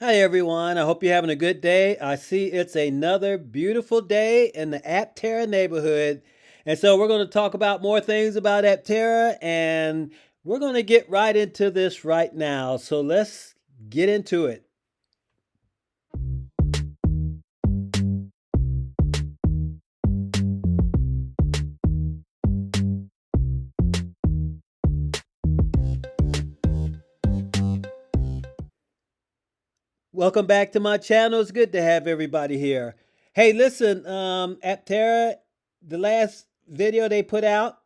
Hi, everyone. I hope you're having a good day. I see it's another beautiful day in the Aptera neighborhood. And so we're going to talk about more things about Aptera, and we're going to get right into this right now. So let's get into it. Welcome back to my channel. It's good to have everybody here. Hey, listen, Aptera, the last video they put out,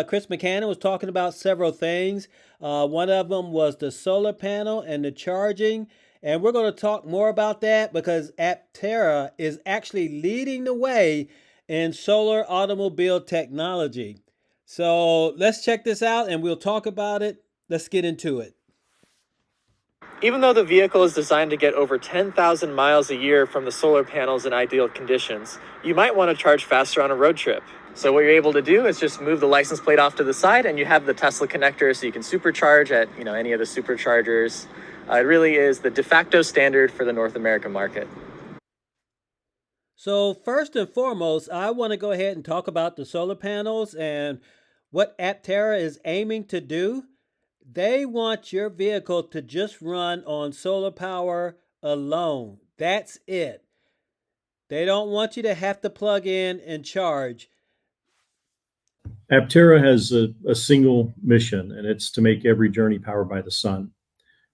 Chris McCann was talking about several things. One of them was the solar panel and the charging. And we're going to talk more about that because Aptera is actually leading the way in solar automobile technology. So let's check this out and we'll talk about it. Let's get into it. Even though the vehicle is designed to get over 10,000 miles a year from the solar panels in ideal conditions, you might want to charge faster on a road trip. So what you're able to do is just move the license plate off to the side and you have the Tesla connector so you can supercharge at, any of the superchargers. It really is the de facto standard for the North American market. So first and foremost, I want to go ahead and talk about the solar panels and what Aptera is aiming to do. They want your vehicle to just run on solar power alone. That's it. They don't want you to have to plug in and charge. Aptera has a single mission, and it's to make every journey powered by the sun.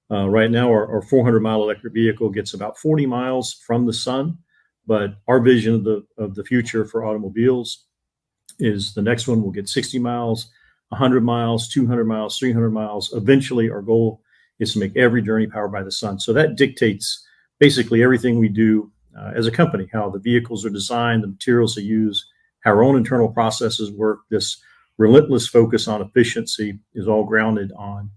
Right now, our 400-mile electric vehicle gets about 40 miles from the sun, but our vision of the future for automobiles is the next one will get 60 miles, 100 miles, 200 miles, 300 miles. Eventually, our goal is to make every journey powered by the sun. So that dictates basically everything we do as a company, how the vehicles are designed, the materials they use, how our own internal processes work. This relentless focus on efficiency is all grounded on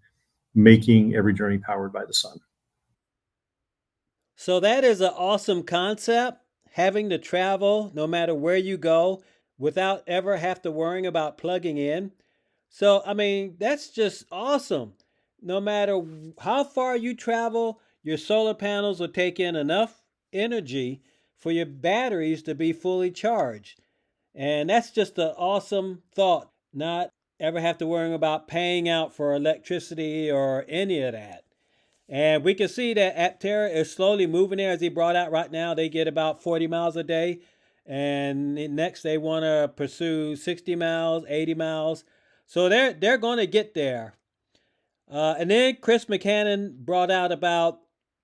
making every journey powered by the sun. So that is an awesome concept, having to travel no matter where you go without ever have to worrying about plugging in. So, I mean, that's just awesome. No matter how far you travel, your solar panels will take in enough energy for your batteries to be fully charged. And that's just an awesome thought, not ever have to worry about paying out for electricity or any of that. And we can see that Aptera is slowly moving there as he brought out right now. They get about 40 miles a day. And next they want to pursue 60 miles, 80 miles. So they're going to get there. And then Chris McCann brought out about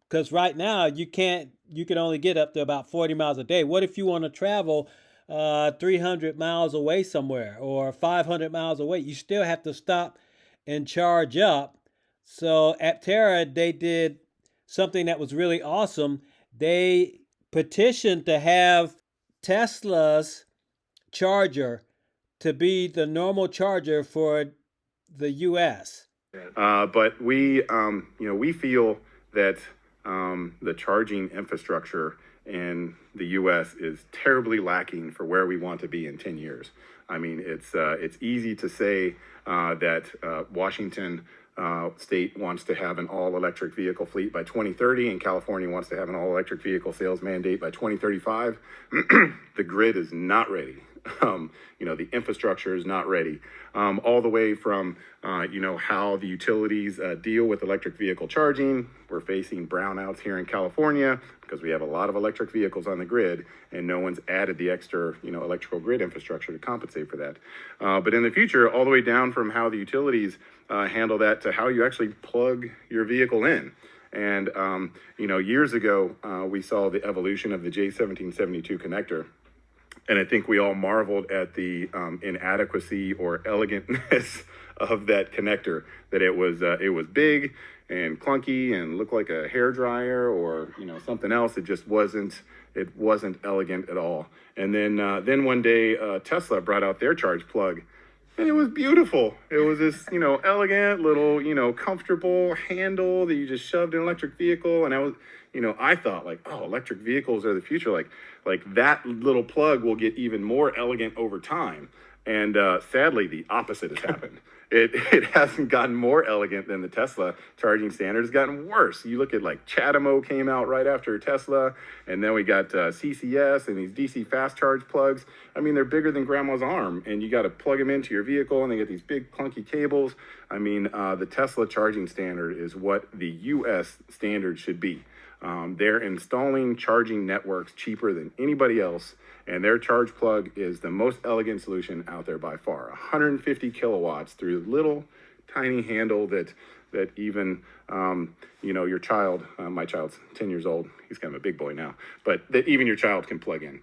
because right now you can only get up to about 40 miles a day. What if you want to travel 300 miles away somewhere or 500 miles away? You still have to stop and charge up. So at Terra, they did something that was really awesome. They petitioned to have Tesla's charger to be the normal charger for the US. But we feel that the charging infrastructure in the U.S. is terribly lacking for where we want to be in 10 years. I mean, it's easy to say that Washington state wants to have an all-electric vehicle fleet by 2030, and California wants to have an all-electric vehicle sales mandate by 2035. The grid is not ready. The infrastructure is not ready. All the way from, how the utilities deal with electric vehicle charging. We're facing brownouts here in California because we have a lot of electric vehicles on the grid and no one's added the extra, electrical grid infrastructure to compensate for that. But in the future, all the way down from how the utilities handle that to how you actually plug your vehicle in. And, years ago, we saw the evolution of the J1772 connector. And I think we all marveled at the inadequacy or elegantness of that connector, that it was big and clunky and looked like a hair dryer or something else. It wasn't elegant at all. And then one day Tesla brought out their charge plug, and it was beautiful. It was this elegant little comfortable handle that you just shoved in an electric vehicle. And I thought like, oh, electric vehicles are the future. Like that little plug will get even more elegant over time. And sadly, the opposite has happened. it hasn't gotten more elegant than the Tesla charging standard. It's gotten worse. You look at like CHAdeMO came out right after Tesla, and then we got CCS and these DC fast charge plugs. I mean, they're bigger than grandma's arm, and you got to plug them into your vehicle, and they get these big clunky cables. I mean, the Tesla charging standard is what the US standard should be. They're installing charging networks cheaper than anybody else, and their charge plug is the most elegant solution out there by far. 150 kilowatts through a little tiny handle that even your child, my child's 10 years old, he's kind of a big boy now, but that even your child can plug in.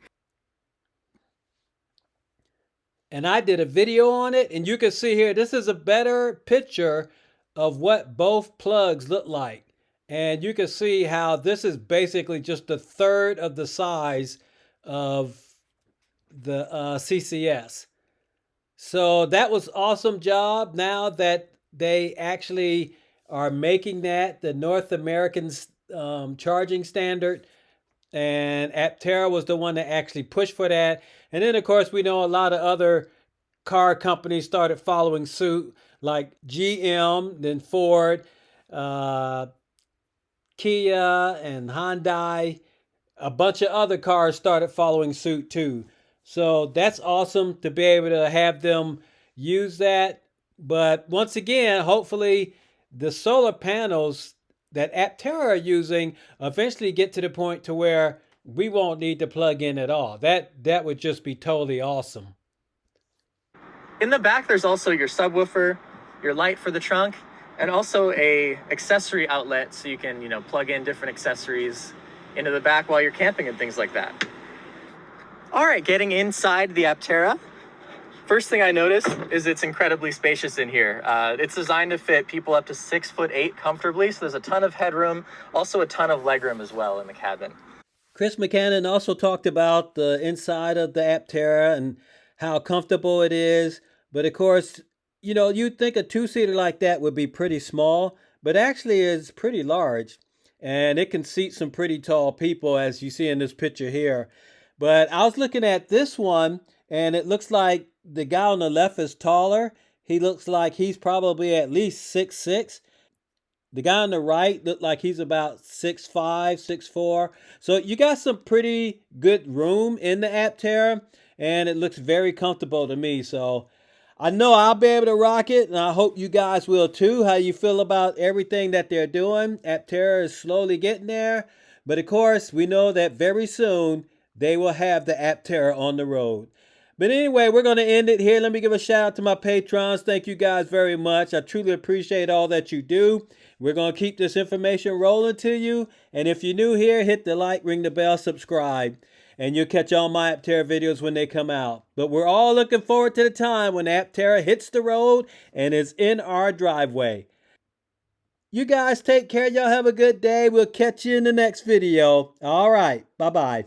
And I did a video on it, and you can see here, this is a better picture of what both plugs look like. And you can see how this is basically just a third of the size of the CCS. So that was awesome job. Now that they actually are making that the North American charging standard, and Aptera was the one that actually pushed for that. And then, of course, we know a lot of other car companies started following suit, like GM, then Ford, Kia, and Hyundai. A bunch of other cars started following suit too. So that's awesome to be able to have them use that. But once again, hopefully the solar panels that Aptera are using eventually get to the point to where we won't need to plug in at all. That would just be totally awesome. In the back, there's also your subwoofer, your light for the trunk, and also a accessory outlet so you can, plug in different accessories into the back while you're camping and things like that. All right, getting inside the Aptera. First thing I noticed is it's incredibly spacious in here. It's designed to fit people up to 6'8" comfortably, so there's a ton of headroom, also a ton of legroom as well in the cabin. Chris McCannon also talked about the inside of the Aptera and how comfortable it is. But of course, you'd think a two-seater like that would be pretty small, but actually it's pretty large. And it can seat some pretty tall people, as you see in this picture here. But I was looking at this one, and it looks like the guy on the left is taller. He looks like he's probably at least 6'6". The guy on the right looked like he's about 6'5", 6'4". So you got some pretty good room in the Aptera, and it looks very comfortable to me. So I know I'll be able to rock it, and I hope you guys will too. How you feel about everything that they're doing? Aptera is slowly getting there, but of course, we know that very soon they will have the Aptera on the road. But anyway, we're going to end it here. Let me give a shout out to my patrons. Thank you guys very much. I truly appreciate all that you do. We're going to keep this information rolling to you. And if you're new here, hit the like, ring the bell, subscribe. And you'll catch all my Aptera videos when they come out. But we're all looking forward to the time when Aptera hits the road and is in our driveway. You guys take care. Y'all have a good day. We'll catch you in the next video. All right. Bye-bye.